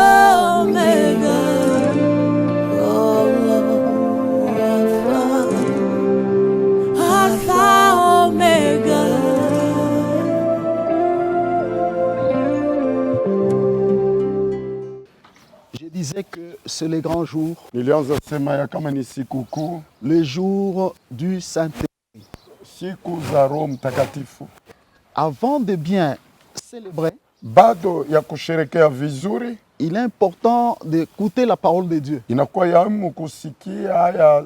Alpha, Omega. Oh, Alpha, Omega. Je disais que c'est le grand jour, Nilianza sema ya kama ni sikukuu, le jour du Saint-Esprit. siku za Roho Mtakatifu. Avant de bien célébrer, Bado ya kusherekea vizuri, il est important d'écouter la parole de Dieu. inakuwa ya muhimu kusikia haya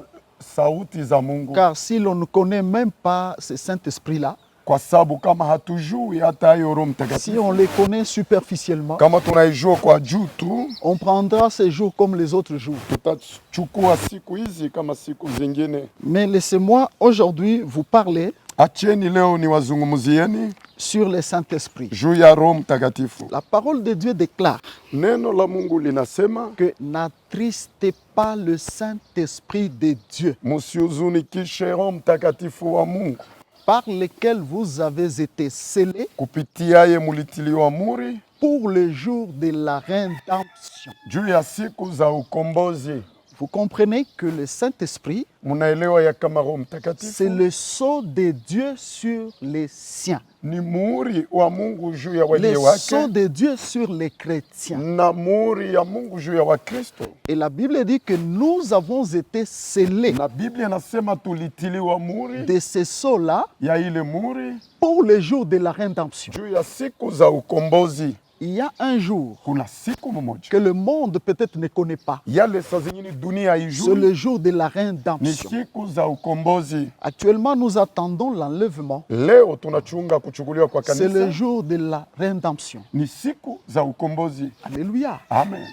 sauti za Mungu, Car si l'on ne connaît même pas ce Saint-Esprit-là, kwa sababu kama hatujui hata hiyo Roho si Mtakatifu, on le connaît superficiellement, kama tunaijua kwa juu tu, on prendra ces jours comme les autres jours. tutachukua siku hizi kama siku zingine. Mais laissez-moi aujourd'hui vous parler Acheni leo niwazungumzieni sur le Saint-Esprit. juu ya Roho Mtakatifu. La parole de Dieu déclare Neno la Mungu linasema, que n'attristez pas le Saint-Esprit de Dieu, msihuzunikishe Roho Mtakatifu wa Mungu, par lequel vous avez été scellés kupitiaye mulitiliwa muri pour le jour de la rédemption. juu ya siku za ukombozi. Vous comprenez que le Saint-Esprit, Munaelewa ya kama Roho c'est Mtakatifu le sceau de Dieu sur les siens, ni muhuri wa Mungu juu ya le walio sceau wake de Dieu sur les chrétiens. na muhuri ya Mungu juu ya Wakristo. Et la Bible dit que nous avons été scellés Na Biblia inasema tulitiliwa muhuri de ce sceau-là ya ile muhuri pour le jour de la rédemption. juu ya siku za ukombozi. Il y a un jour Kuna siku mmoja que le monde peut-être ne connaît pas. yale saa zingine dunia C'est haijui, le jour de la ni rédemption. siku za ukombozi. Actuellement, nous attendons l'enlèvement. Leo tunachunga kuchukuliwa kwa C'est le kanisa, jour de la rédemption. ni siku za ukombozi. Alléluia. Amen.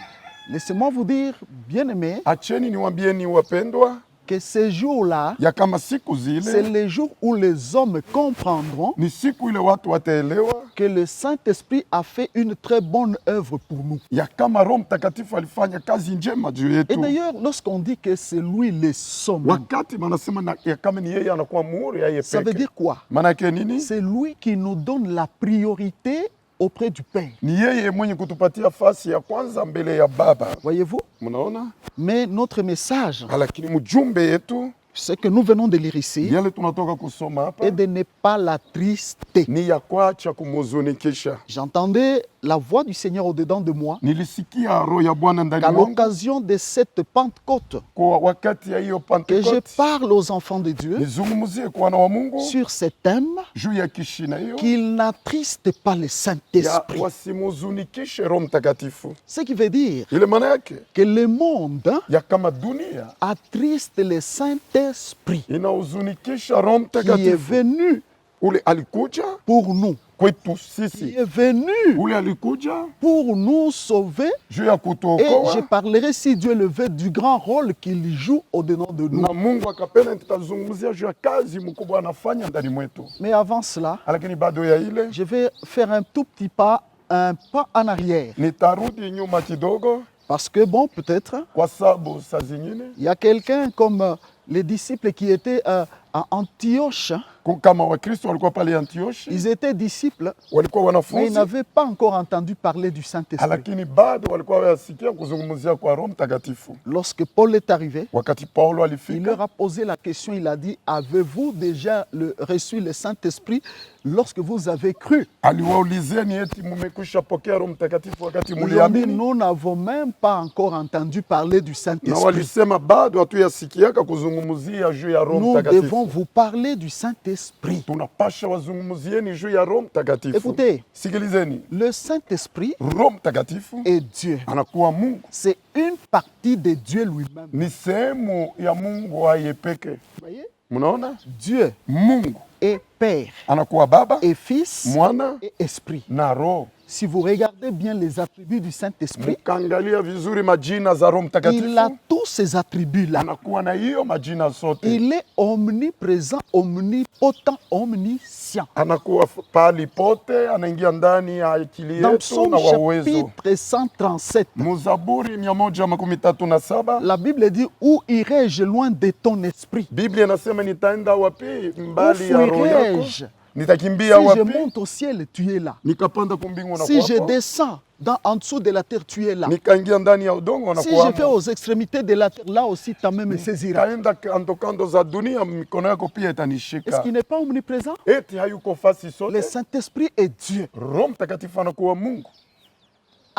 Laissez-moi vous dire, bien-aimés, Acheni niwaambieni wapendwa, que ce jour-là, ya kama siku c'est zile le jour où les hommes comprendront ni siku ile watu wataelewa que le Saint-Esprit a fait une très bonne œuvre pour nous. ya kama Roho Mtakatifu alifanya kazi njema juu Et yetu. d'ailleurs, lorsqu'on dit que c'est lui le somme, Wakati wanasema ya kama ni yeye anakuwa muhuri yeye ça veut peke, dire quoi? maana yake nini? C'est lui qui nous donne la priorité auprès du Père. Ni yeye mwenye kutupatia fasi ya kwanza mbele ya Baba. Voyez-vous? Mnaona? Mais notre message, Lakini mjumbe yetu ce que nous venons de lire ici, yale tunatoka kusoma hapa est de ne pas l'attrister. ni ya kuacha kumuzunikisha. J'entendais la voix du Seigneur au-dedans de moi Nilisikia roho ya Bwana ndani qu'à mwangu l'occasion de cette Pentecôte, kwa wakati ya hiyo que je Pentecote, parle aux enfants de Dieu nizungumzie kwa wana wa Mungu sur ce thème, juu ya kishina hiyo qu'ils n'attristent pas le ya Saint-Esprit. wasimuzunikishe Roho Mtakatifu. Ce qui veut dire Ile maana yake que le monde ya kama dunia attriste le Saint-Esprit inahuzunikisha Roho qui est Mtakatifu venu ule alikuja pour nous, kwetu qui sisi, est venu ule alikuja pour nous sauver. juu ya Et je kutuokoa, parlerai, si Dieu le veut, du grand rôle qu'il joue au-dedans de nous. na Mungu akapenda tutazungumzia juu ya kazi mkubwa anafanya ndani mwetu. Mais avant cela, Lakini bado ya ile je vais faire un tout petit pas, un pas en arrière. nitarudi nyuma kidogo, Parce que, bon, peut-être, kwa sababu saa zingine il y a quelqu'un comme les disciples qui étaient à Antioche. kama Wakristo walikuwa pale Antioshi, Ils étaient disciples, walikuwa mais ils wanafunzi, n'avaient pas encore entendu parler du Saint-Esprit. lakini bado walikuwa wayasikia kuzungumzia kwa Roho Mtakatifu. Lorsque Paul est arrivé, Wakati Paulo il leur alifika, a posé la question, il a dit, avez-vous déjà reçu le Saint-Esprit lorsque vous avez cru? aliwaulizeni eti mumekwisha pokea Roho Mtakatifu wakati Ils ont dit, muliamini? nous n'avons même pas encore entendu parler du Na Saint-Esprit. walisema bado hatuyasikiaka kuzungumzia juu ya Roho Nous devons Mtakatifu. vous parler du Saint-Esprit. Tunapasha wazungumzieni juu ya Roho Mtakatifu. Écoutez, Sikilizeni, le Saint-Esprit Roho Mtakatifu est Dieu. anakuwa Mungu, C'est une partie de Dieu lui-même. ni sehemu ya Mungu yeye peke. Vous voyez? Mnaona, Dieu Mungu est Père anakuwa Baba, et Fils Mwana et Esprit. na Roho. Si vous regardez bien les attributs du Saint-Esprit, Mkaangalia vizuri majina za Roho il a Mtakatifu, tous ces attributs-là. anakuwa na hiyo majina sote. Il est omniprésent, omnipotent, omniscient. Anakuwa pali pote, anaingia ndani ya akili Dans yetu Psaume na wa uwezo. chapitre 137, Muzaburi 137, la Bible dit, où irai-je loin de ton esprit? Biblia inasema nitaenda wapi Où mbali ya roho yako? fuirai-je nitakimbia Si je wapi? monte au ciel, tu es là. Nikapanda kumbingu na Si je kwako. descends en dessous de la terre, tu es là. Nikaingia ndani ya udongo na Si je vais kwako. aux extrémités de la terre, là aussi ta main me saisira. Kaenda kando kando za dunia, mikono yako pia Est-ce itanishika. qu'il n'est pas omniprésent? Eti hayuko fasi Le sote. Saint-Esprit est Dieu. Roho Mtakatifu anakuwa Mungu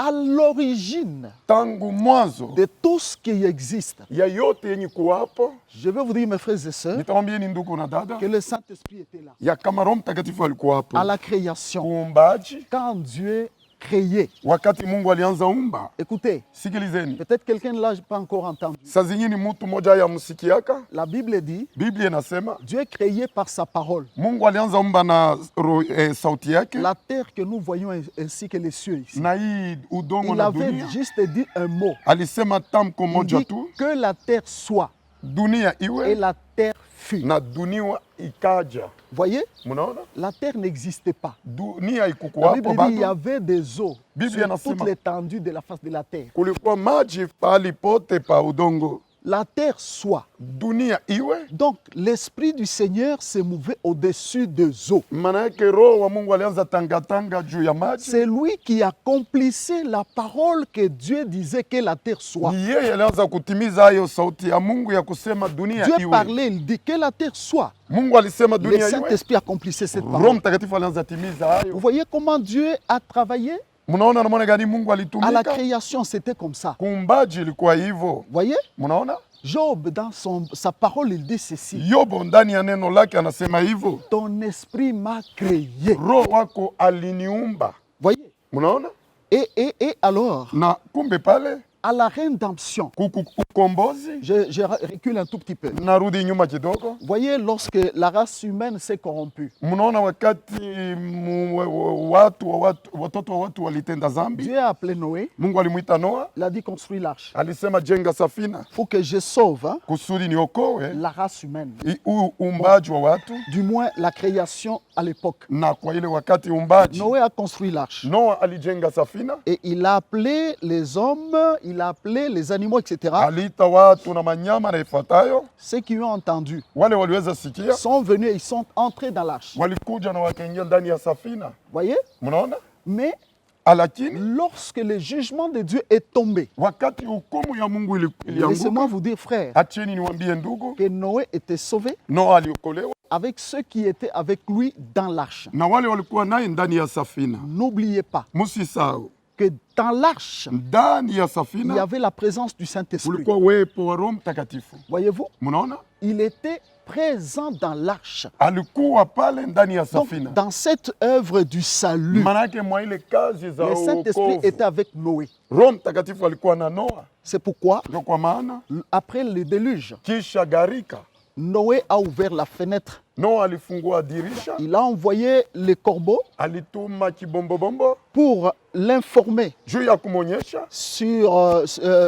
À l'origine tangu mwanzo de tout ce qui existe. ya yote yenye kuwapo. Je vais vous dire, mes frères et sœurs, Nitawambia ni ndugu na dada que le Saint-Esprit était là. ya kama Roho Mtakatifu alikuwa hapo À la création, kuumbaji, quand Dieu créait. wakati Mungu alianza umba. Écoutez, Sikilizeni, peut-être quelqu'un ne l'a pas encore entendu. saa zingine mtu mmoja ya msikiaka. La Bible dit, Biblia inasema Dieu créait par sa parole Mungu alianza umba na sauti yake la terre que nous voyons ainsi que les cieux ici. na hii udongo Il na avait dunia. juste dit un mot. Alisema tamko Il moja dit tu, que la terre soit dunia et iwe la terre fut. na dunia ikaja. Voyez, Mnaona, la terre n'existait pas. dunia La ikukuwapo Bible dit il y bado, avait des eaux Bible sur inasema- toute l'étendue de la face de la terre. kulikuwa maji pahali pote pa udongo. La terre soit. Dunia iwe, Donc l'Esprit du Seigneur se mouvait au-dessus des eaux. maana yake Roho wa Mungu alianza tangatanga juu ya maji. C'est lui qui accomplissait la parole que Dieu disait que la terre soit. Ni yeye alianza kutimiza hayo sauti ya Mungu ya kusema dunia Dieu iwe. parlait, il dit que la terre soit. Mungu alisema Le dunia iwe, Saint-Esprit accomplissait cette Roho parole. Mtakatifu alianza timiza Vous hayo. voyez comment Dieu a travaillé? Mnaona namna gani Mungu À la alitumika? création, c'était comme ça. Kuumbaji ilikuwa hivyo. Voyez? Mnaona, Job, dans sa parole, il dit ceci. Yobo ndani ya neno lake anasema hivyo, Ton esprit m'a créé. Roho wako aliniumba. Voyez? Mnaona, Et alors, na kumbe pale à la rédemption, ukombozi. je recule un tout petit peu. Narudi nyuma kidogo. Voyez, lorsque la race humaine s'est corrompue, Mnaona wakati watoto wa watu walitenda zambi, Dieu a appelé Noé, Mungu alimwita Noa, il a dit construis l'arche alisema jenga safina pour que je sauve kusudi niokoe la race humaine. uumbaji wa watu. Du moins, la création à l'époque. Na kwa ile wakati uumbaji, Noé a construit l'arche. Noa alijenga safina, Et il a appelé les hommes, il a appelé les animaux, etc. aliita watu na manyama na ifuatayo. Ceux qui ont entendu Wale waliweza sikia, sont venus, ils sont entrés dans l'arche. walikuja na wakaingia ndani ya safina. Voyez? Mnaona, Mais lakini lorsque le jugement de Dieu est tombé, wakati hukumu ya Mungu laissez-moi ilianguka, vous dire, frère, acheni niwaambie ndugu, que Noé était sauvé Noa aliokolewa avec ceux qui étaient avec lui dans l'arche. na wale walikuwa naye ndani ya safina. N'oubliez pas Msisahau, que dans l'arche, ndani ya il y safina avait la présence du Saint-Esprit. kulikuwa uwepo wa Roho Mtakatifu. Voyez-vous? Mnaona, Il était présent dans l'arche. alikuwa pale ndani ya Donc, safina. dans cette œuvre du salut, Manake mwa ile kazi za le Saint-Esprit wokovu, était avec Noé. Roho Mtakatifu alikuwa na Noa. C'est pourquoi, Ndio kwa maana après le déluge, kisha gharika, Noé a ouvert la fenêtre. Noa alifungua dirisha, Il a envoyé les corbeaux alituma kibombobombo pour l'informer juu ya kumwonyesha sur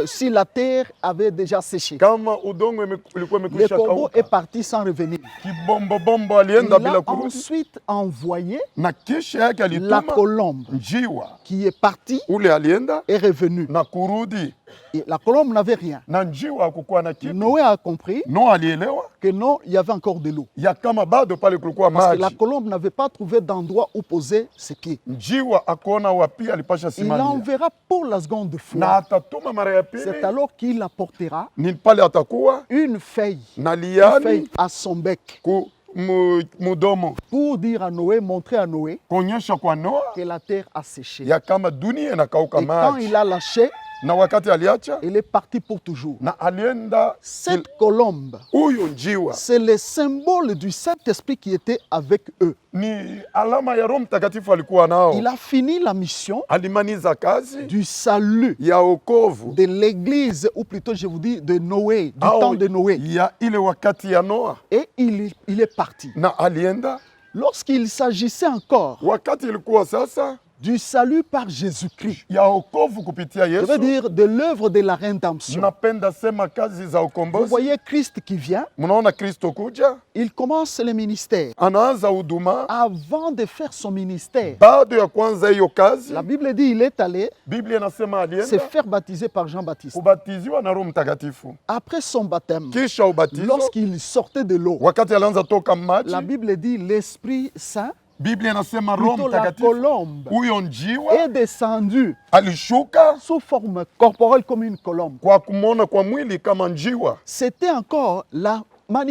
si la terre avait déjà séché. kama udongo ulikuwa Le imekwisha corbeau est kauka. parti sans revenir. Kibombobombo Il alienda a bila kurudi, ensuite envoyé na kisha yake la alituma colombe njiwa qui est partie ule alienda et revenue. na kurudi, Et la colombe n'avait rien. na njiwa hakukuwa na kitu. Noé a compris Noa alielewa que non, il y avait encore de l'eau. ya kama bado pale kulikuwa Parce que la maji. colombe n'avait pas trouvé d'endroit où poser ses pieds. Njiwa akuona wapi alipasha Il simamia, enverra pour la seconde na fois. atatuma mara ya C'est pili, alors qu'il apportera ni pale atakuwa une feuille, na une liani feuille à son bec mudomo pour dire à Noé, montrer à Noé kuonyesha kwa Noa que la terre a séché. ya kama dunia inakauka Et quand maji, il a lâché, na wakati aliacha il est parti pour toujours. na alienda. Cette colombe, Huyu njiwa c'est le symbole du Saint-Esprit qui était avec eux. ni alama ya Roho Mtakatifu alikuwa nao. Il a fini la mission Alimaliza kazi du salut ya wokovu de l'église, ou plutôt je vous dis de Noé, du au temps de Noé. ya ile wakati ya Noa, Et il est parti. na alienda Lorsqu'il s'agissait encore wakati ilikuwa sasa du salut par Jésus-Christ, ya wokovu kupitia je veux Yesu. dire de l'œuvre de la rédemption. Napenda sema kazi za Vous ukombozi. voyez Christ qui vient, Mnaona Kristo kuja, il commence le ministère. anaanza huduma. Avant de faire son ministère, Baada ya kwanza hiyo kazi, la Bible dit il est allé Biblia inasema se alienda faire baptiser par Jean-Baptiste. kubatiziwa na Roho Mtakatifu. Après son baptême, Kisha ubatizo, lorsqu'il sortait de l'eau, wakati alianza toka la maji, Bible dit l'Esprit Saint Biblia inasema Roho plutôt la Mtakatifu colombe, huyo njiwa est descendue alishuka sous forme corporelle comme une colombe. kwa kumwona kwa mwili kama njiwa. C'était encore la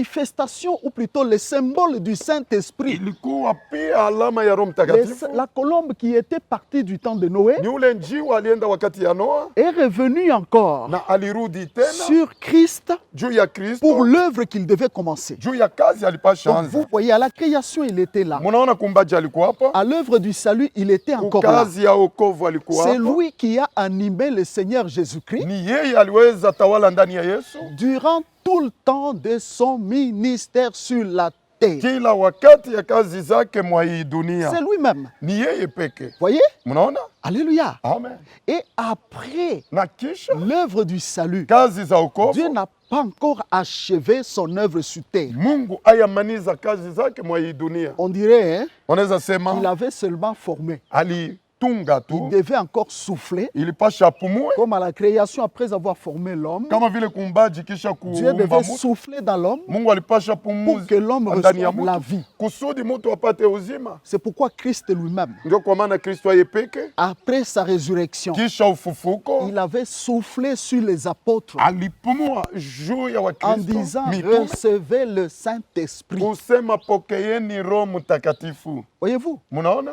manifestation, ou plutôt le symbole du Saint-Esprit. Ilikuwa pia alama ya Roho Mtakatifu. La colombe qui était partie du temps de Noé Ni ule njiwa alienda wakati ya Noa est revenue encore na alirudi tena sur Christ juu ya pour Kristo, l'œuvre qu'il devait commencer. juu ya kazi alipasha Donc anza. vous voyez, à la création, il était là. Munaona kumbaji alikuwa hapa, À l'œuvre du salut, il était encore là. kazi ya wokovu alikuwa C'est hapa. lui qui a animé le Seigneur Jésus-Christ Ni yeye aliweza tawala ndani ya Yesu durant tout le temps de son ministère sur la terre. kila wakati ya kazi zake mwa hii dunia. C'est lui-même. Ni yeye peke. Voyez? Munaona? Alléluia. Amen. Et après Na kisha l'œuvre du salut, kazi za wokovu, Dieu n'a pas encore achevé son œuvre sur terre. Mungu ayamaniza kazi zake mwa hii dunia. On dirait hein, Unaweza qu'il sema avait seulement formé. alitunga Il tu, devait encore souffler, ilipasha apumue comme à la création, après avoir formé l'homme. kama vile kumbaji kisha Dieu kuumba devait mtu. souffler dans l'homme Mungu alipasha pour pumuzi que l'homme ndani ya reçoive la mtu vie. kusudi mtu apate uzima. C'est pourquoi Christ lui-même, Ndio kwa maana Kristo yeye peke après sa résurrection, kisha ufufuko il avait soufflé sur les apôtres alipumua juu ya en Wakristo disant mitume recevez le Saint-Esprit. kusema pokeeni Roho Mtakatifu. Voyez-vous, Munaona?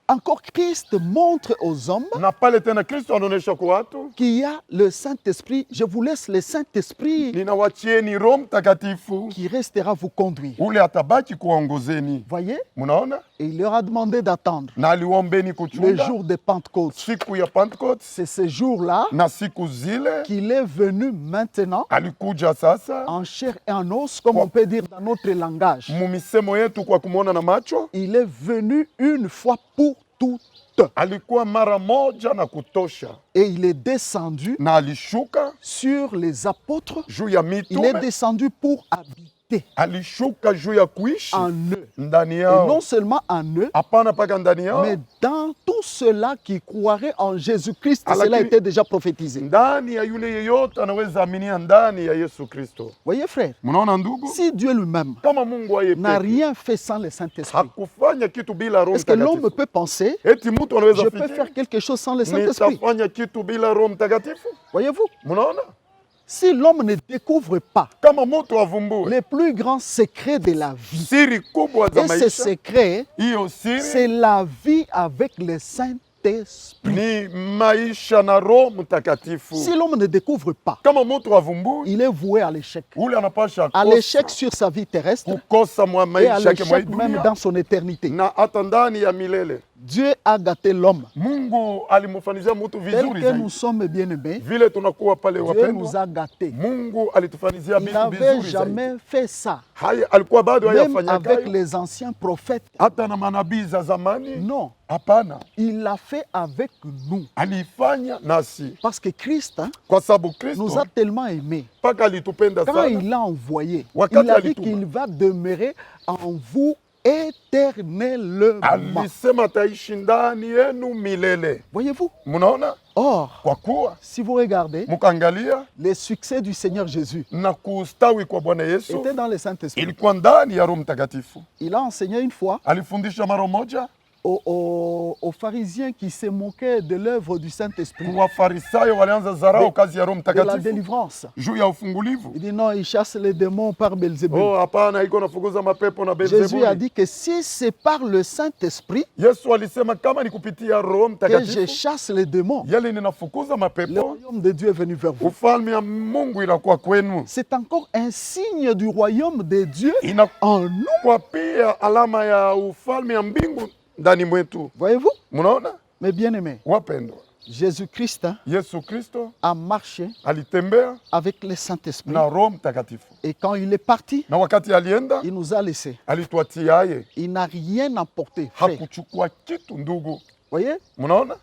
encore Christ montre aux hommes Na pale tena Kristo anaonyesha kwa watu, qu'il y a le Saint-Esprit. Je vous laisse le Saint-Esprit ninawachieni Roho Mtakatifu qui restera vous conduire. ule atabaki kuwaongozeni. Voyez? Munaona? Et il leur a demandé d'attendre Na aliwaombeni le kuchunga jour de Pentecôte. siku ya Pentecote C'est ce jour-là na siku zile qu'il est venu maintenant alikuja sasa en chair et en os, comme on peut dire dans notre langage. mumisemo yetu kwa kumwona na macho. Il est venu une fois pour toutes. Alikuwa mara moja na kutosha, Et il est descendu na alishuka sur les apôtres. juu ya Il est mitume, descendu pour habiter alishuka juu ya kuishi en eux. ndani Et yao, non seulement en eux, hapana paka ndani yao, mais dans tous ceux-là qui croiraient en Jésus-Christ. Alors Cela qu'il- était déjà prophétisé. ndani ya yule yeyote anaweza aminia ndani ya Yesu Kristo. Voyez frère, Mnaona ndugu, si Dieu lui-même kama Mungu aye n'a peke rien fait sans le Saint-Esprit, hakufanya kitu bila Roho est-ce que l'homme Mtakatifu, peut penser, eti mtu anaweza je peux fikiri faire quelque chose sans le Saint-Esprit? nitafanya kitu bila Roho Mtakatifu? Voyez-vous, Mnaona, si l'homme ne découvre pas kama mtu avumbue les plus grands secrets de la vie, siri kubwa za et ces maisha, secrets, hiyo siri c'est la vie avec le Saint-Esprit. ni maisha na Roho Mtakatifu. Si l'homme ne découvre pas, Kama mtu avumbue, il est voué à l'échec. ule anapasha À kosa l'échec sur sa vie terrestre kukosa mwa et à maisha yake mwa hii l'échec même dunia dans son éternité. na hata ndani ya milele. Dieu a gâté l'homme. Mungu alimfanizia mtu Tel vizuri que nous zaidi. sommes bien-aimés, Vile tunakuwa pale Dieu nous wapendwa, a gâtés. Mungu alitufanizia Il vitu n'avait vizuri jamais zaidi. fait ça. Haya alikuwa bado Même hayafanya avec kayo, les anciens prophètes. hata na manabii za zamani. Non, Hapana, il l'a fait avec nous. alifanya nasi Parce que Christ kwa sababu nous Kristo a tellement aimés. mpaka alitupenda Quand sana. il l'a envoyé, Wakati il a dit alituma. qu'il va demeurer en vous éternellement. Alisema ataishi ndani yenu milele. Voyez-vous? Mnaona, Or, kwa kuwa si vous regardez, mkaangalia les succès du Seigneur Jésus na kustawi kwa Bwana Yesu étaient dans le Saint-Esprit. ilikuwa ndani ya Roho Mtakatifu. Il a enseigné une fois Alifundisha mara moja aux pharisiens qui se moquaient de l'œuvre du Saint-Esprit, Wafarisayo walianza zarau kazi ya Roho de la Mtakatifu délivrance. juu ya ufungulivu. Il dit non, il chasse les démons par Belzébul. Oh, hapana, iko nafukuza mapepo na Jésus a Beelzebuli. dit que si c'est par le Saint-Esprit Yesu alisema kama ni kupitia Roho que je Mtakatifu chasse les démons, yale ninafukuza le mapepo, royaume de Dieu est venu vers vous. ufalme ya Mungu inakuwa kwenu. C'est encore un signe du royaume de Dieu Inakuwa en nous. pia alama ya ufalme ya mbingu ndani mwetu. Voyez-vous? Mnaona Mes bien-aimés, wapendwa, Jésus-Christ Yesu Kristo a marché alitembea avec le Saint-Esprit. na Roho Mtakatifu, Et quand il est parti, na wakati alienda il nous a laissés. alituatiaye, Il n'a rien apporté. Frère. hakuchukua kitu ndugu. Voyez? Mnaona,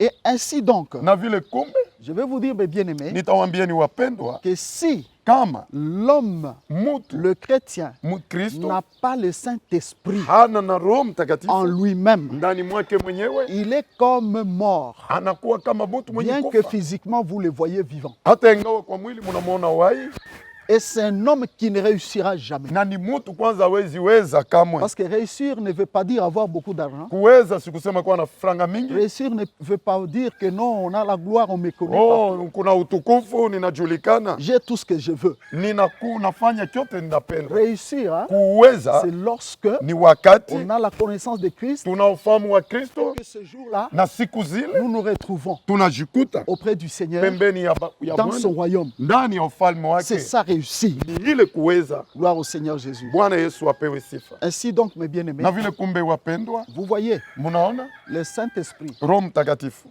Et ainsi donc, na vile kumbe, je vais vous dire, mes bien-aimés, nitawaambieni wapendwa, que si kama l'homme, mutu le chrétien, Mkristo n'a pas le Saint-Esprit hana na Roho en Mtakatifu lui-même, ndani mwake mwenyewe, il est comme mort. anakuwa kama mtu mwenye Bien que kufa, physiquement vous le voyez vivant. hata ingawa kwa mwili mnamwona wai. Et c'est un homme qui ne réussira jamais. na ni mtu kwanza hawezi weza kamwe. Parce que réussir ne veut pas dire avoir beaucoup d'argent. Kuweza si kusema kuwa na franga mingi. Réussir ne veut pas dire que non, on a la gloire, on me connaît pas. Oh, kuna utukufu, ninajulikana. J'ai tout ce que je veux. Nafanya kyote ninapenda. Réussir, hein, Kuweza c'est lorsque ni wakati on a la connaissance de Christ, tuna ufahamu wa Kristo que ce jour-là, na siku zile nous nous retrouvons tunajikuta auprès du Seigneur pembeni ya dans son Bwana, royaume. ndani ya ufalme C'est wake. ça réussir. Ni ile kuweza. Gloire au Seigneur Jésus. Bwana Yesu apewe sifa. Ainsi donc, mes bien-aimés, Na vile kumbe wapendwa, vous voyez, munaona le Saint-Esprit, Roho Mtakatifu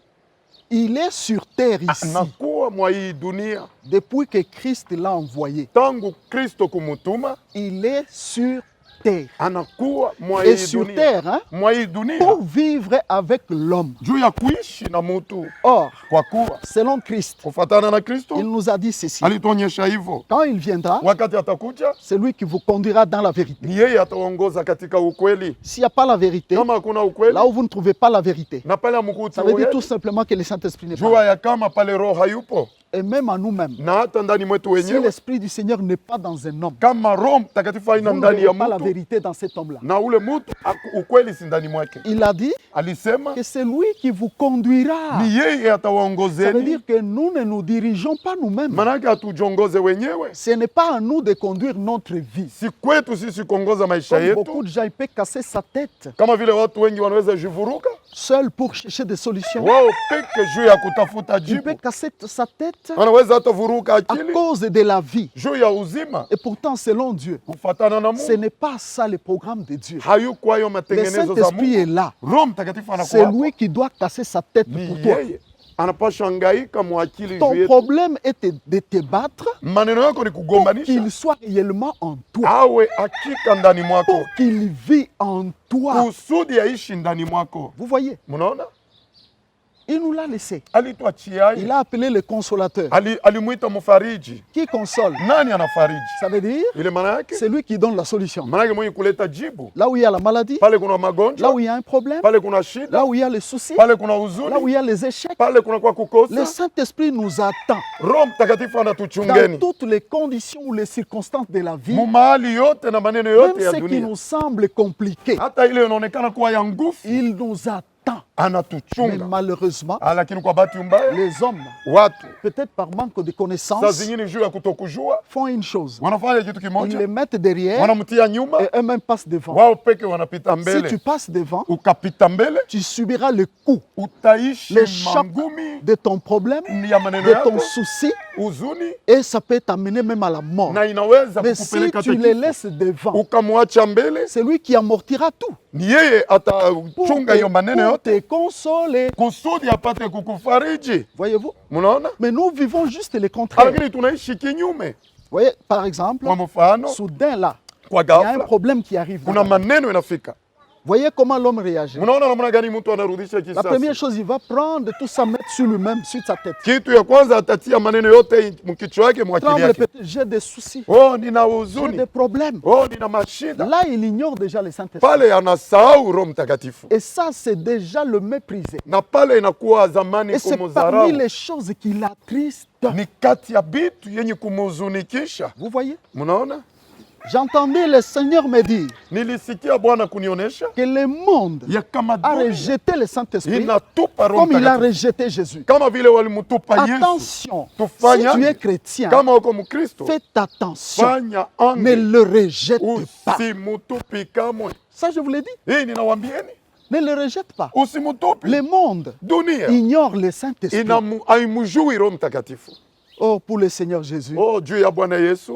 il est sur terre ici anakuwa mwa hii dunia depuis que Christ l'a envoyé. tangu Kristo kumutuma, Il est sur terre. anakuwa mwa Et hii sur dunia, terre, hein, mwa hii dunia pour vivre avec l'homme. juu ya kuishi na mutu, Or, kwa kuwa selon Christ, kufatana na Kristo il nous a dit ceci. alituonyesha hivyo. Quand il viendra, Wakati atakuja, c'est lui qui vous conduira dans la vérité. ni yeye ataongoza katika ukweli. S'il n'y a pas la vérité, Kama hakuna ukweli là où vous ne trouvez pas la vérité, na pale amukuti ça veut dire tout ukweli, simplement que le Saint-Esprit n'est pas là. jua ya kama pale roho hayupo, Et même à nous-mêmes, na hata ndani mwetu si wenyewe, l'Esprit du Seigneur n'est pas dans un homme, kama Roho Mtakatifu haina vous ndani ya n'aurez pas la mtu, vérité dans cet homme-là. na ule mtu ukweli si ndani mwake. Il a dit Alisema que c'est lui qui vous conduira. ni yeye Ça veut atawaongozeni, dire que nous ne nous dirigeons pas nous-mêmes. manake hatujongoze wenyewe. Ce n'est pas à nous de conduire notre vie. Si kwetu sisi kuongoza maisha Comme beaucoup yetu, de gens, ils peuvent casser sa tête kama vile watu wengi wanaweza jivuruka seul pour chercher des solutions. wao peke juu ya kutafuta Il peut jibu, casser sa tête wanaweza hata vuruka à akili cause de la vie. juu ya uzima. Et pourtant, selon Dieu, Kufatana na ce Mungu n'est pas ça le programme de Dieu. hayuko hayo Le matengenezo za Saint-Esprit est Mungu. là. Roho Mtakatifu C'est anakuwa lui qui doit casser sa tête ni pour toi. yeye anapasha hangaika mwakili juu Ton yetu. problème est de te battre Maneno yako ni pour kugombanisha, qu'il soit réellement en toi, awe hakika ndani mwako, pour qu'il vit en toi. kusudi aishi ndani mwako. Vous voyez, Mnaona, il nous l'a laissé. alituachia Il a appelé le consolateur. alimuita mfariji. Qui console? Nani anafariji? Ça veut dire, Ile maana yake, c'est lui qui donne la solution. maana yake mwenye kuleta jibu Là où il y a la maladie, pale kuna là magonjwa, où il y a un problème, pale kuna shida, là où il y a les soucis, pale kuna là où huzuni, il y a les échecs. pale kuna kwa Le kukosa. Saint-Esprit nous attend Roho Mtakatifu dans anatuchungeni toutes les conditions ou les circonstances de la vie, mu mahali yote na maneno même yote ya ce qui dunia, nous semble compliqué. hata ile inaonekana kuwa ya nguvu, Il nous attend. Mais anatuchunga. malheureusement, Lakini kwa bahati mbaya les hommes, watu peut-être par manque de saa connaissances, zingine juu ya kutokujua font une chose. wanafanya kitu Ils kimoja, les mettent derrière wanamtia nyuma, et eux-mêmes passent devant. wao peke wanapita Si tu mbele. passes devant, Ukapita mbele, tu subiras le coup, utaishi le choc mangumi de ton problème, ya maneno de ton yako, souci, huzuni, et ça peut t'amener même à la mort. na inaweza Mais si kukupeleka tu les kifo. laisses devant, Ukamwacha mbele, c'est lui qui amortira tout ni yeye atachunga hiyo maneno pour yote te consoler. kusudi apate kukufariji. Voyez-vous? Mnaona, Mais nous vivons juste le contraire. lakini tunaishi kinyume. Voyez, par exemple, Kwa mfano, soudain là, kwa il y a un ghafla problème qui arrive. kuna dans la vie. maneno inafika. Voyez comment l'homme réagit. Mnaona namna gani mtu anarudisha La première kisasi? chose, il va prendre tout ça, mettre sur lui-même, sur sa tête. Kitu ya kwanza atatia maneno yote mkichwa yake, mwakili Tremble, yake. peut-être, j'ai des soucis, Oh, nina j'ai huzuni. des problèmes. Oh, nina mashida. Là, il ignore déjà le Saint-Esprit. Pale anasahau Roho Mtakatifu, Et ça, c'est déjà le mépriser. na pale inakuwa zamani Et c'est kumudharau. parmi les choses qui l'attristent. Ni kati ya vitu yenye kumuhuzunikisha. Vous voyez? Mnaona, J'entendais le Seigneur me dire nilisikia Bwana kunionyesha que le monde ya kama a dunia rejeté le Saint-Esprit inatupa Roho comme il a Mtakatifu rejeté Jésus. kama vile walimtupa Yesu. Attention, si Tufanya tu es chrétien, kama uko Mkristo, faites attention, fanya ne ange, le rejette pas. usimutupi kamwe. Ça, je vous l'ai dit, Hii ninawambieni, ne le rejette pas. usimutupi. Le monde Dunia ignore le Saint-Esprit. haimjui Roho Mtakatifu. Oh, pour le Seigneur Jésus, Oh, juu ya Bwana Yesu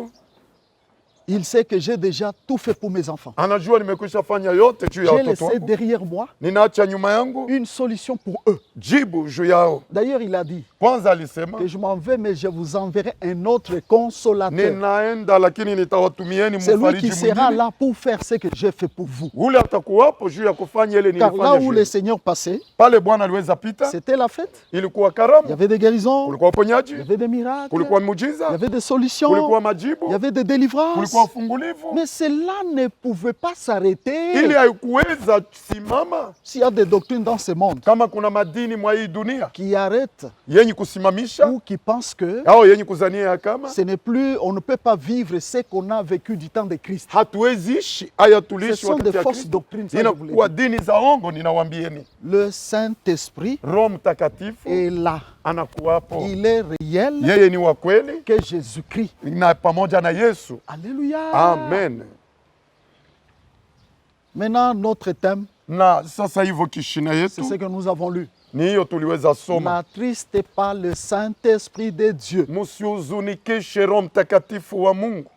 il sait que j'ai déjà tout fait pour mes enfants. anajua nimekwisha fanya yote juu ya J'ai watoto laissé wangu. derrière moi Ninaacha nyuma yangu une solution pour eux. jibu juu yao. D'ailleurs, il a dit Kwanza alisema que je m'en vais, mais je vous enverrai un autre consolateur. ninaenda, lakini nitawatumieni C'est lui mfariji qui sera mwingine. là pour faire ce que j'ai fait pour vous. Ule atakuwapo juu ya kufanya ile Car là nilifanya où juu. le Seigneur passait, Pale Bwana aliweza pita, c'était la fête. ilikuwa Il y karamu, avait des guérisons, kulikuwa il y uponyaji, avait des miracles, kulikuwa il y muujiza, avait des solutions, kulikuwa il majibu, y avait des délivrances. kulikuwa ufungulivu. Mais cela ne pouvait pas Ili s'arrêter. haikuweza simama S'il y a des doctrines dans ce monde kama kuna madini mwa hii dunia qui arrêtent yenye kusimamisha ou qui pensent que au yenye kuzania ya kama ce n'est plus, on ne peut pas vivre ce qu'on a vécu du temps de Christ. hatuwezi ishi haya Ce tuliishi sont wakati des ya fausses Kristo. doctrines, ça je vous l'ai Inakuwa dit. dini za ongo, ninawambieni. Le Saint-Esprit Roho Mtakatifu est là. anakuwapo, Il est réel yeye ni wa kweli que Jésus-Christ. na pamoja na Yesu. Alléluia. Amen. Maintenant, notre thème, Na sasa hivyo kishina c'est ce yetu que nous avons lu. ni hiyo tuliweza soma, N'attristez pas le Saint-Esprit de Dieu. msihuzunikishe Roho Mtakatifu wa Mungu.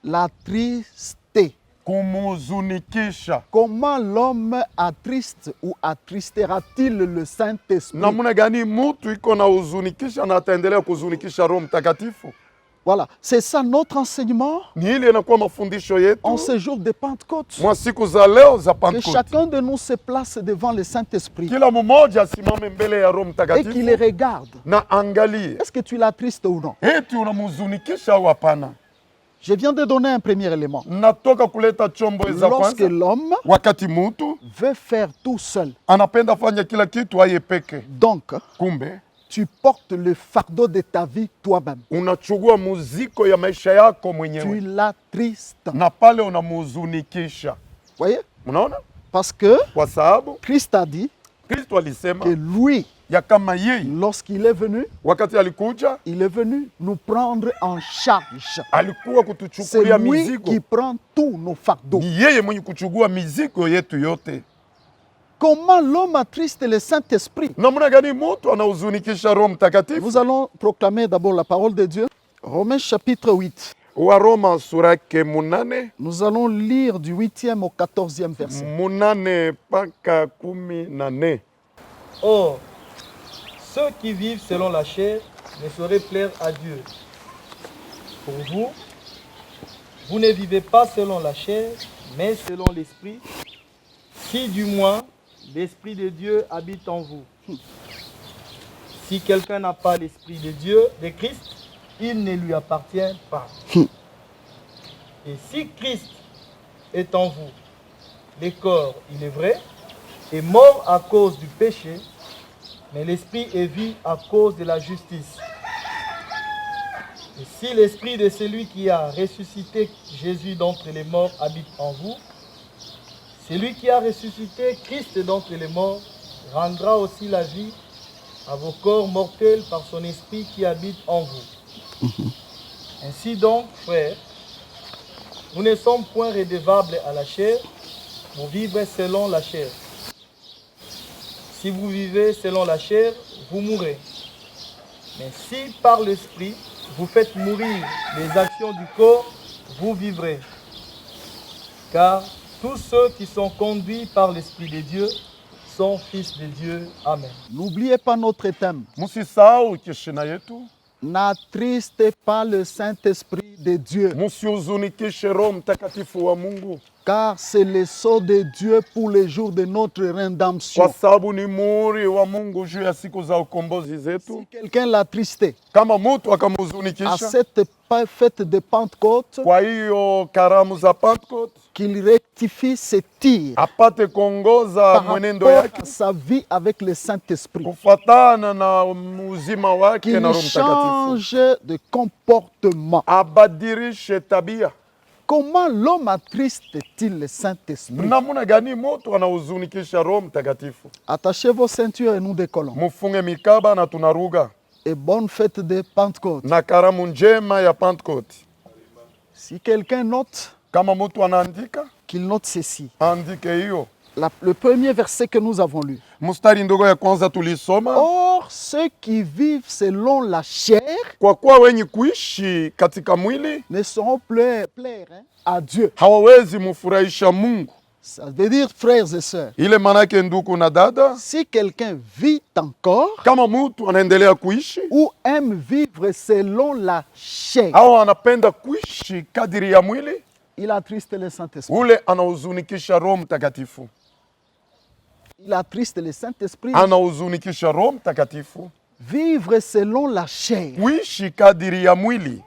L'attrister. Kumuhuzunikisha, Comment l'homme attriste ou attristera-t-il le Saint-Esprit? namna gani mutu iko na huzunikisha na ataendelea kuhuzunikisha Roho Mtakatifu? Voilà, c'est ça notre enseignement Ni ile inakuwa mafundisho yetu en ce jour de Pentecôte. mwa siku za leo za Que Pentekoste. chacun de nous se place devant le Saint-Esprit Kila mmoja asimame mbele ya Roho et qu'il Mtakatifu les regarde. na angalie, Est-ce que tu l'attristes ou non? eti unamhuzunikisha au hapana. Je viens de donner un premier élément. Natoka kuleta chombo za Lorsque kwanza. l'homme Wakati mutu veut faire tout seul, anapenda fanya kila kitu aye peke, donc kumbe tu portes le fardeau de ta vie toi-même. unachukua muziko ya maisha yako Tu mwenyewe l'attristes. na pale unamhuzunikisha. Voyez? Unaona, Parce que kwa sababu Christ a dit Kristo alisema que lui, ya kama yeye lorsqu'il est venu, wakati alikuja il est venu nous prendre en charge. alikuwa C'est kutuchukulia lui mizigo. qui prend tous nos fardeaux. Ni yeye mwenye kuchukua mizigo yetu yote. Comment l'homme attriste le Saint-Esprit? Namna gani mutu anahuzunikisha Roho Mtakatifu? Nous allons proclamer d'abord la parole de Dieu. Romains chapitre 8. Waroma sura yake munane Nous allons lire du 8e au 14e verset. munane mpaka 14. Or, ceux qui vivent selon la chair ne sauraient plaire à Dieu. Pour vous, vous ne vivez pas selon la chair, mais selon l'Esprit, si du moins l'Esprit de Dieu habite en vous. Si quelqu'un n'a pas l'Esprit de Dieu, de Christ, il ne lui appartient pas. Et si Christ est en vous, le corps, il est vrai, est mort à cause du péché, mais l'esprit est vie à cause de la justice. Et si l'esprit de celui qui a ressuscité Jésus d'entre les morts habite en vous, celui qui a ressuscité Christ d'entre les morts rendra aussi la vie à vos corps mortels par son esprit qui habite en vous. Ainsi donc, frères, nous ne sommes point redevables à la chair pour vivre selon la chair. Si vous vivez selon la chair, vous mourrez. Mais si par l'esprit, vous faites mourir les actions du corps, vous vivrez. Car tous ceux qui sont conduits par l'Esprit de Dieu sont fils de Dieu. Amen. N'oubliez pas notre thème. Msisahau kishina yetu, N'attristez pas le Saint-Esprit de Dieu, msihuzunikishe Roho Mtakatifu wa Mungu, car c'est le sceau de Dieu pour les jours de notre rédemption. kwa sababu ni muhuri wa Mungu juu ya siku za ukombozi Si zetu. quelqu'un l'attristait Kama mutu à akamhuzunikisha cette fête de Pentecôte, kwa hiyo karamu za Pentecost, qu'il rectifie ses tirs apate kuongoza par mwenendo rapport yake à sa vie avec le Saint-Esprit. kufatana na uzima wake Qu'il na Roho Mtakatifu, change de comportement. abadirishe tabia. Comment l'homme attriste-t-il le Saint-Esprit? Namuna gani mutu anahuzunikisha Roho Mtakatifu? Attachez vos ceintures et nous décollons. Mufunge mikaba na tunaruga Et bonne fête de Pentecôte. na karamu njema ya Pentecost. Si quelqu'un note, Kama mutu anaandika, qu'il note ceci. andike hiyo. Le premier verset que nous avons lu. Mstari ndogo ya kwanza tulisoma, Or, ceux qui vivent selon la chair kwa kuwa wenye kuishi katika mwili ne sauront plaire à Dieu. hawawezi mufurahisha Mungu. Ça veut dire, frères et sœurs, Ile manake ndugu na dada, si quelqu'un vit encore kama mutu anaendelea kuishi ou aime vivre selon la chair, au anapenda kuishi kadiri ya mwili, il attriste le Saint-Esprit. ule anahuzunikisha Roho Mtakatifu. Il attriste le Saint-Esprit. Anahuzunikisha Roho Mtakatifu. Vivre selon la chair, Kuishi kadiri ya mwili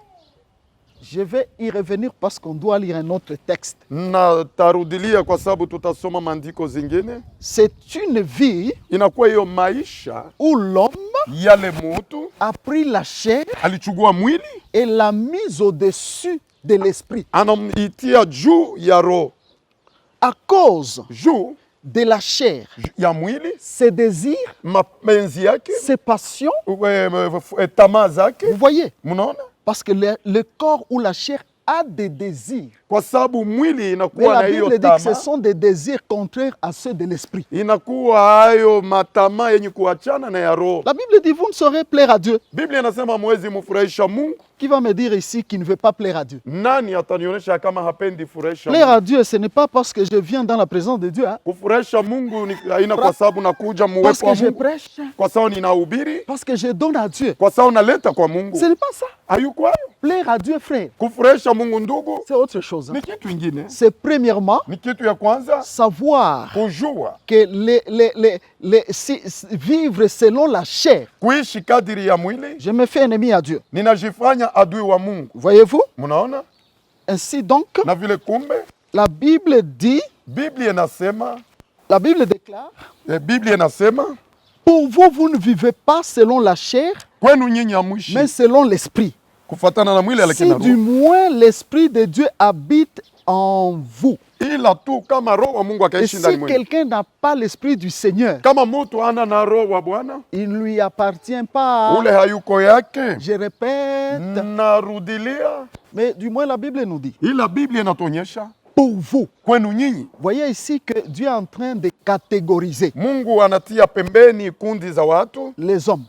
Je vais y revenir parce qu'on doit lire un autre texte. na tarudilia kwa sababu tutasoma maandiko zingine. C'est une vie Inakuwa hiyo maisha où l'homme yale mutu a pris la chair alichukua mwili et l'a mise au-dessus de l'esprit. anam'itia juu ya roho, À cause juu de la chair, ya mwili, ses désirs, mapenzi yake, ses passions, tamaa zake. vous voyez, Mnaona, parce que le corps ou la chair a des désirs. kwa sababu mwili Mais inakuwa la na hiyo Bible dit que ce tamaa, sont des désirs contraires à ceux de l'esprit. inakuwa hayo matamaa yenye kuachana na ya roho. La Bible dit, vous ne saurez plaire à Dieu. Biblia inasema mwezi mfurahisha Mungu. Qui va me dire ici qu'il ne veut pas plaire à Dieu? Nani atanionyesha kama hapendi furahisha Plaire Mungu? à Dieu, ce n'est pas parce que je viens dans la présence de Dieu, hein. Kufurahisha Mungu haina kwa sababu nakuja Parce muwepo que wa je Mungu, prêche, kwa sababu ninahubiri, parce que je donne à Dieu. kwa sababu naleta kwa Mungu. Ce n'est pas ça. Hayuko hayo. Plaire à Dieu, frère, Kufurahisha Mungu ndugu c'est autre chose, hein. ni kitu ingine, C'est premièrement ni kitu ya kwanza savoir kujua que vivre selon la chair, kuishi kadiri ya mwili, je me fais ennemi à Dieu. ninajifanya adui wa Mungu. Voyez-vous? Mnaona, Ainsi donc, na vile kumbe la Bible dit, Biblia inasema, la Bible déclare, Biblia inasema pour vous, vous ne vivez pas selon la chair, kwenu nyinyi hamuishi mais selon l'esprit. kufatana na mwili, lakini Si na du roho. moins l'esprit de Dieu habite en vous. Ila tu kama roho wa Mungu Et akaishi si ndani mwenu. quelqu'un n'a pas l'esprit du Seigneur, Kama mtu ana na roho wa Bwana, il ne lui appartient pas. ule hayuko yake. Je répète, Narudilia, mais du moins la Bible nous dit, ila Biblia inatuonyesha pour vous. kwenu nyinyi. Voyez ici que Dieu est en train de catégoriser Mungu anatia pembeni kundi za watu, les hommes.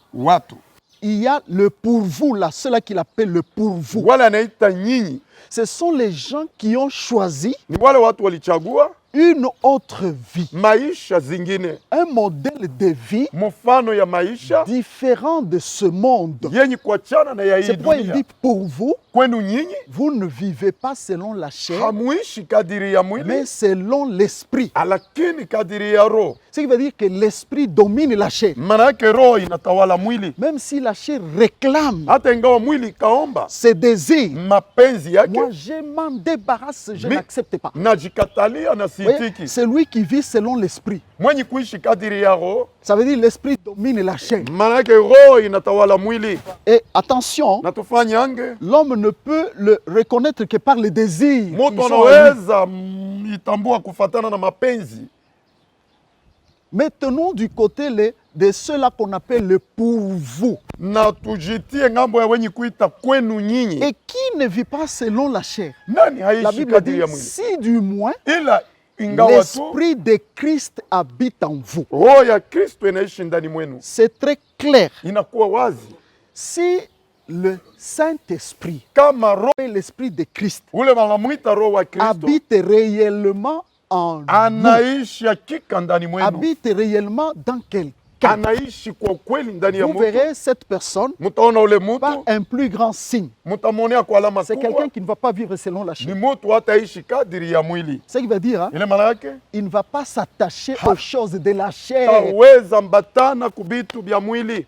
Il y a le pour vous, là, ceux-là qu'il appelle le pour vous. wale anaita nyinyi Ce sont les gens qui ont choisi ni wale watu walichagua une autre vie, maisha zingine, un modèle de vie mfano ya maisha différent de ce monde. yenye kuachana na ya hii C'est pourquoi il dunia. dit pour vous, Kwenu nyinyi vous ne vivez pas selon la chair, hamuishi kadiri ya mwili, mais selon l'esprit. lakini kadiri ya roho. Ce qui veut dire que l'esprit domine la chair. Maana yake roho inatawala mwili, Même si la chair réclame hata ingawa mwili ikaomba ses désirs, mapenzi yake, moi je m'en débarrasse, je Mi- n'accepte pas. najikatalia na Voyez, sitiki. celui qui vit selon l'esprit, Mwenye kuishi kadiri ya roho, ça veut dire l'esprit domine la chair. maana yake roho inatawala mwili. Et attention, Na tufanye ange, l'homme ne peut le reconnaître que par les désirs. qui mtu sont en lui. anaweza itambua kufatana na mapenzi. Mais tenons du côté de ceux-là qu'on appelle le pour vous. Na tujitie ngambo ya wenye kuita kwenu nyinyi. Et qui ne vit pas selon la chair. Nani La haishi Bible kadiri dit, ya mwili? si du moins Ila ingawa tu l'esprit de Christ habite en vous. roho ya Kristo inaishi ndani mwenu, C'est très clair. inakuwa wazi Si le Saint-Esprit kama roho et l'esprit de Christ ule wanamwita roho wa Kristo habite réellement en vous, anaishi hakika ndani mwenu, habite réellement dans quelqu'un, anaishi kwa kweli ndani ya vous mtu. verrez cette personne Mutaona ule par mtu, un plus grand signe. mutamwonea kwa alama C'est kubwa, quelqu'un qui ne va pas vivre selon la ni chair. mtu hataishi kadiri ya mwili. Ce qui veut dire, hein, Ile maana yake il ne va pas s'attacher aux choses de la chair. taweza mbatana kubitu vya mwili.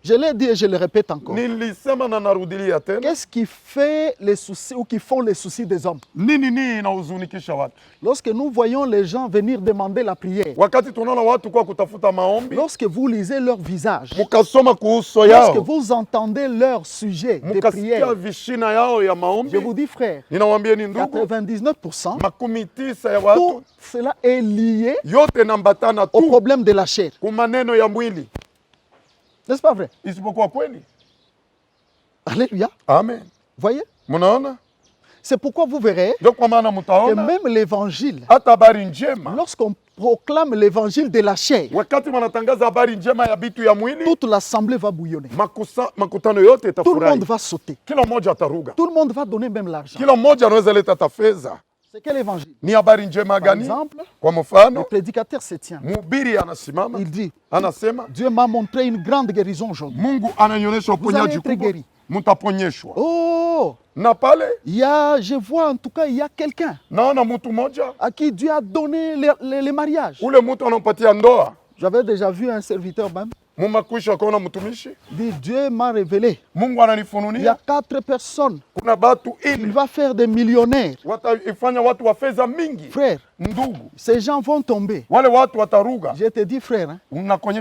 Je l'ai dit et je le répète encore. Nilisema na narudilia tena, Qu'est-ce qui fait les soucis ou qui font les soucis des hommes? nini inahuzunikisha watu? Lorsque nous voyons les gens venir demander la prière, Wakati tunaona watu kwa kutafuta maombi, lorsque vous lisez leur visage, mukasoma kuhusu lorsque yao, vous entendez leur sujet de mukasikia prière, vishina yao ya je maombi, vous dis frère, ninawambia ni ndugu, 99%, makumi tisa ya tout watu cela est lié yote nambatana au tu problème de la chair. ku maneno ya mwili, N'est-ce pas vrai? isipokuwa kweli. Alléluia. Amen. Voyez? Munaona, C'est pourquoi vous verrez ndio kwa maana que mutaona même l'évangile, hata habari njema, lorsqu'on proclame l'évangile de la chair, wakati wanatangaza habari njema ya bitu ya mwili, toute l'assemblée va bouillonner. makutano yote Tout le monde itafurahi, va sauter. kila mmoja ataruga, Tout le monde va donner même l'argent. kila mmoja anaweza leta hata fedha. C'est quel évangile? Ni habari njema Par gani? exemple, Kwa le mfano, prédicateur se tient. mhubiri anasimama Il dit, anasema, Dieu m'a montré une grande guérison aujourd'hui. Mungu ananionyesha uponyaji allez être kubwa, guéri. mtaponyeshwa. Oh, Na pale je vois en tout cas, il y a quelqu'un naona mtu mmoja, à qui Dieu a donné les mariages. ule mtu anampatia ndoa. J'avais déjà vu un serviteur même. Mumakwisha kuona mtumishi? Dit, Dieu m'a révélé. Mungu Il y a ananifunulia 4 personnes. kuna batu Il ine va faire des millionnaires. wataifanya watu wa fedha mingi. Frère, Ndugu, ces gens vont tomber. wale watu wataruga. Je te dis, frère, hein, Unakonye